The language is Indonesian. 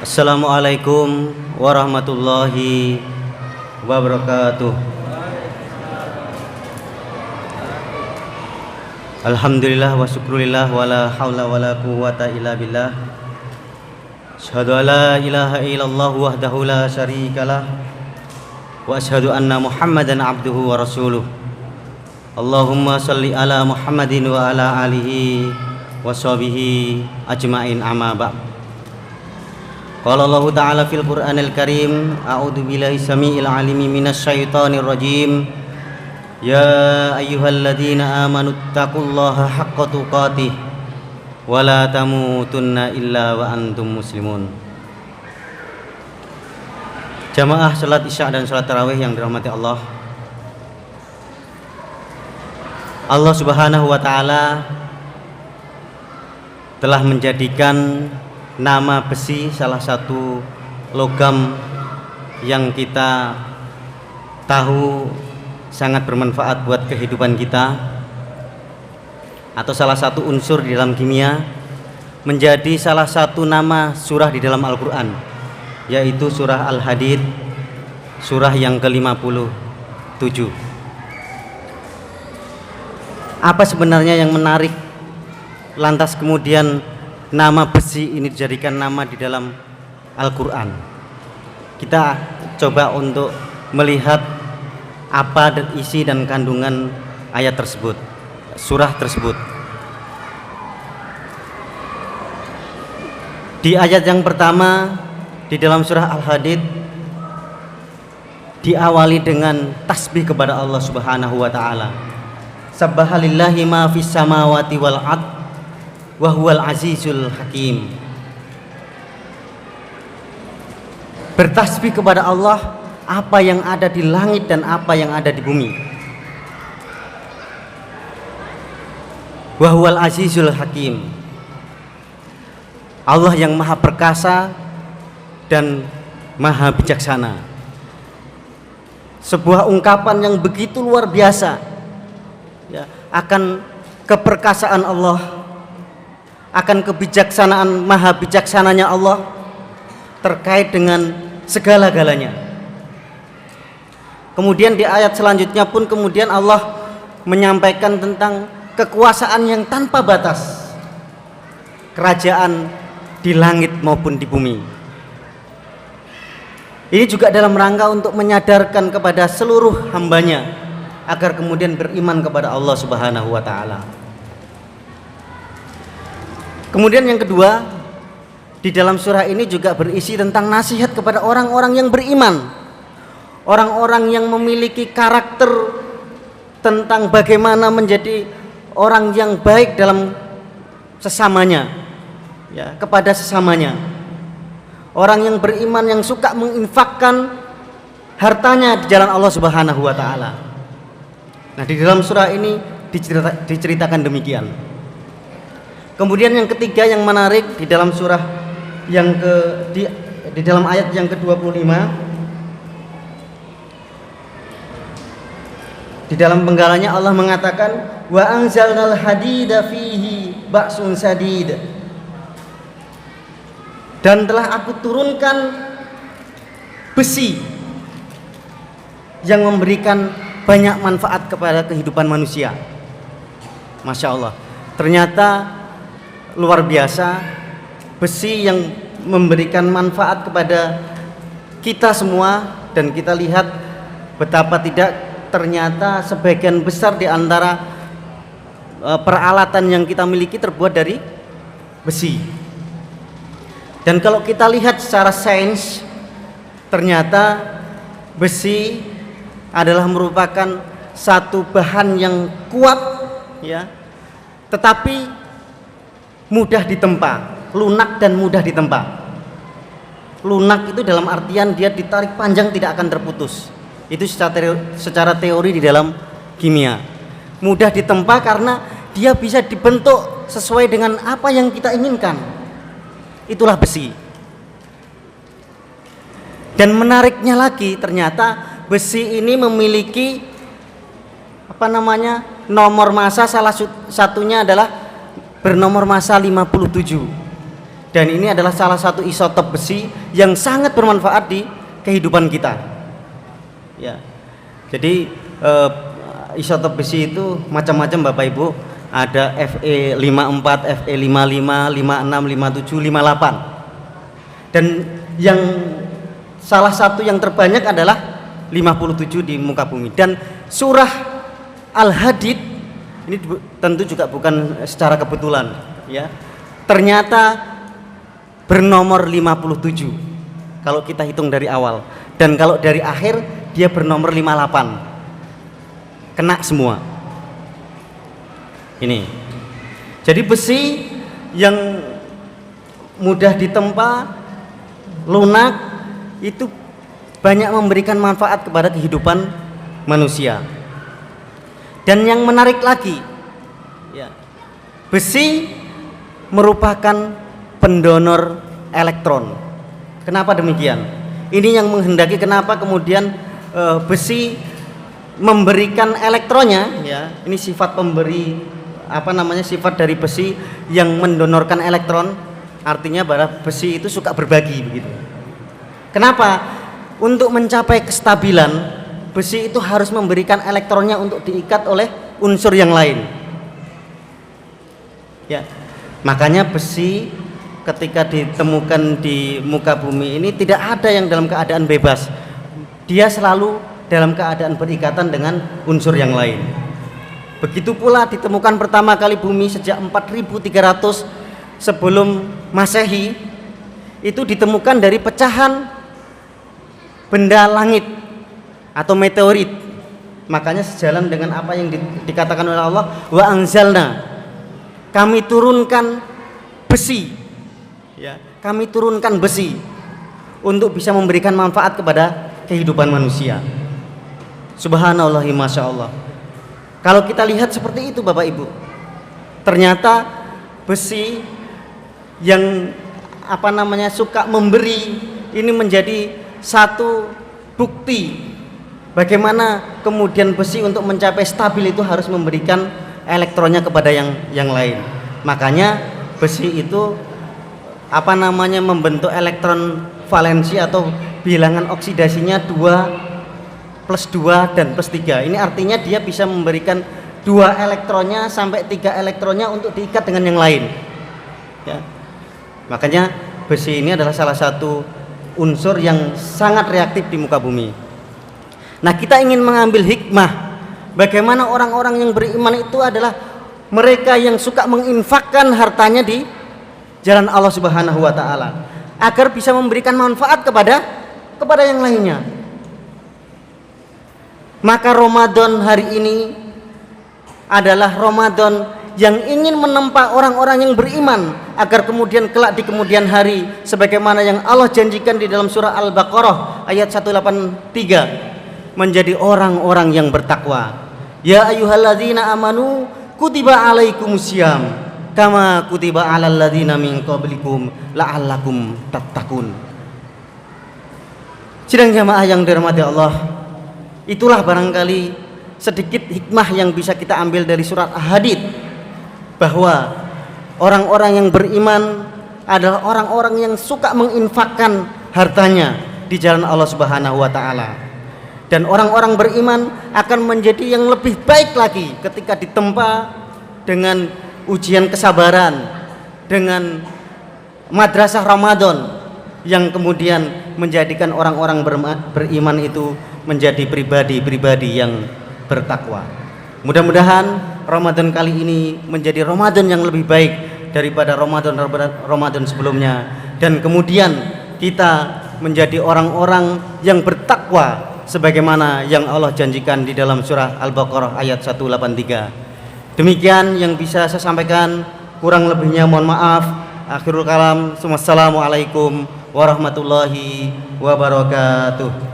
Assalamualaikum warahmatullahi wabarakatuh. Alhamdulillah wa syukrulillah wa la hawla wa la quwwata illa billah. Asyhadu an la ilaha illallah wahdahu la syarikalah wa asyhadu anna Muhammadan abduhu wa rasuluh. Allahumma salli ala Muhammadin wa ala alihi wa sahbihi ajmain, amma ba'd. Qala Allah Ta'ala fil Qur'anil Karim, a'udzu billahi samiil alimi minasy syaithanir rajim. Ya ayyuhalladzina amanu taqullaha haqqa tuqatih wa la tamutunna illa wa antum muslimun. Jamaah salat Isya dan salat tarawih yang dirahmati Allah. Allah Subhanahu wa taala telah menjadikan nama besi salah satu logam yang kita tahu sangat bermanfaat buat kehidupan kita, atau salah satu unsur di dalam kimia, menjadi salah satu nama surah di dalam Al-Quran, yaitu surah Al-Hadid, surah yang ke-57. Apa sebenarnya yang menarik lantas kemudian nama besi ini dijadikan nama di dalam Al-Quran? Kita coba untuk melihat apa isi dan kandungan ayat tersebut, surah tersebut. Di ayat yang pertama di dalam surah Al-Hadid diawali dengan tasbih kepada Allah Subhanahu wa taala. Sabbahalillahi ma fis samawati wal ard wa huwal azizul hakim. Bertasbih kepada Allah apa yang ada di langit dan apa yang ada di bumi. Wa huwal azizul hakim. Allah yang maha perkasa dan maha bijaksana. Sebuah ungkapan yang begitu luar biasa, ya, akan keperkasaan Allah, akan kebijaksanaan, maha bijaksananya Allah terkait dengan segala-galanya. Kemudian di ayat selanjutnya pun kemudian Allah menyampaikan tentang kekuasaan yang tanpa batas, kerajaan di langit maupun di bumi. Ini juga dalam rangka untuk menyadarkan kepada seluruh hambanya agar kemudian beriman kepada Allah Subhanahu wa ta'ala. Kemudian yang kedua, di dalam surah ini juga berisi tentang nasihat kepada orang-orang yang beriman, orang-orang yang memiliki karakter tentang bagaimana menjadi orang yang baik dalam sesamanya, ya, kepada sesamanya. Orang yang beriman yang suka menginfakkan hartanya di jalan Allah Subhanahu wa ta'ala. Nah, di dalam surah ini diceritakan demikian. Kemudian yang ketiga yang menarik di dalam surah yang di dalam ayat yang ke-25, di dalam penggalanya Allah mengatakan wa anzalnal hadida fihi ba'sun sadid, dan telah aku turunkan besi yang memberikan banyak manfaat kepada kehidupan manusia. Masya Allah, ternyata luar biasa, besi yang memberikan manfaat kepada kita semua. Dan kita lihat betapa tidak, ternyata sebagian besar di antara peralatan yang kita miliki terbuat dari besi. Dan kalau kita lihat secara sains, ternyata besi adalah merupakan satu bahan yang kuat, ya, tetapi mudah ditempa, lunak dan mudah ditempa. Lunak itu dalam artian dia ditarik panjang tidak akan terputus. Itu secara teori di dalam kimia. Mudah ditempa karena dia bisa dibentuk sesuai dengan apa yang kita inginkan. Itulah besi. Dan menariknya lagi, ternyata besi ini memiliki nomor massa, salah satunya adalah bernomor massa 57. Dan ini adalah salah satu isotop besi yang sangat bermanfaat di kehidupan kita. Ya. Jadi isotop besi itu macam-macam Bapak Ibu. Ada Fe54, Fe55, 56, 57, 58. Dan yang salah satu yang terbanyak adalah 57 di muka bumi. Dan surah Al-Hadid ini tentu juga bukan secara kebetulan, ya. Ternyata bernomor 57 kalau kita hitung dari awal, dan kalau dari akhir dia bernomor 58, kena semua ini. Jadi besi yang mudah ditempa, lunak, itu banyak memberikan manfaat kepada kehidupan manusia. Dan yang menarik lagi, ya, besi merupakan pendonor elektron. Kenapa demikian? Ini yang menghendaki kenapa kemudian besi memberikan elektronnya, ya. Ini sifat pemberi, sifat dari besi yang mendonorkan elektron. Artinya bahwa besi itu suka berbagi begitu. Kenapa? Untuk mencapai kestabilan, besi itu harus memberikan elektronnya untuk diikat oleh unsur yang lain. Ya. Makanya besi ketika ditemukan di muka bumi ini tidak ada yang dalam keadaan bebas. Dia selalu dalam keadaan berikatan dengan unsur yang lain. Begitu pula ditemukan pertama kali bumi sejak 4300 sebelum Masehi, itu ditemukan dari pecahan benda langit atau meteorit. Makanya sejalan dengan apa yang dikatakan oleh Allah, wa anzalna, kami turunkan besi, ya, kami turunkan besi untuk bisa memberikan manfaat kepada kehidupan manusia. Subhanallah, masya Allah. Kalau kita lihat seperti itu Bapak Ibu, ternyata besi yang suka memberi ini menjadi satu bukti bagaimana kemudian besi untuk mencapai stabil itu harus memberikan elektronnya kepada yang lain. Makanya besi itu membentuk elektron valensi atau bilangan oksidasinya 2 plus 2 dan plus 3. Ini artinya dia bisa memberikan 2 elektronnya sampai 3 elektronnya untuk diikat dengan yang lain, ya. Makanya besi ini adalah salah satu unsur yang sangat reaktif di muka bumi. Nah, kita ingin mengambil hikmah bagaimana orang-orang yang beriman itu adalah mereka yang suka menginfakkan hartanya di jalan Allah Subhanahu wa taala agar bisa memberikan manfaat kepada yang lainnya. Maka Ramadan hari ini adalah Ramadan yang ingin menempa orang-orang yang beriman agar kemudian kelak di kemudian hari sebagaimana yang Allah janjikan di dalam surah Al-Baqarah ayat 183 menjadi orang-orang yang bertakwa. Ya ayyuhalladzina amanu kutiba alaikumusiyam kama kutiba alal ladzina min qablikum la'allakum tattaqun. Sidang jamaah yang dirahmati Allah, itulah barangkali sedikit hikmah yang bisa kita ambil dari surat Al-Hadid, bahwa orang-orang yang beriman adalah orang-orang yang suka menginfakkan hartanya di jalan Allah Subhanahu wa taala. Dan orang-orang beriman akan menjadi yang lebih baik lagi ketika ditempa dengan ujian kesabaran, dengan madrasah Ramadan yang kemudian menjadikan orang-orang beriman itu menjadi pribadi-pribadi yang bertakwa. Mudah-mudahan Ramadan kali ini menjadi Ramadan yang lebih baik daripada Ramadan sebelumnya, dan kemudian kita menjadi orang-orang yang bertakwa sebagaimana yang Allah janjikan di dalam surah Al-Baqarah ayat 183. Demikian yang bisa saya sampaikan, kurang lebihnya mohon maaf. Akhirul kalam, wassalamualaikum warahmatullahi wabarakatuh.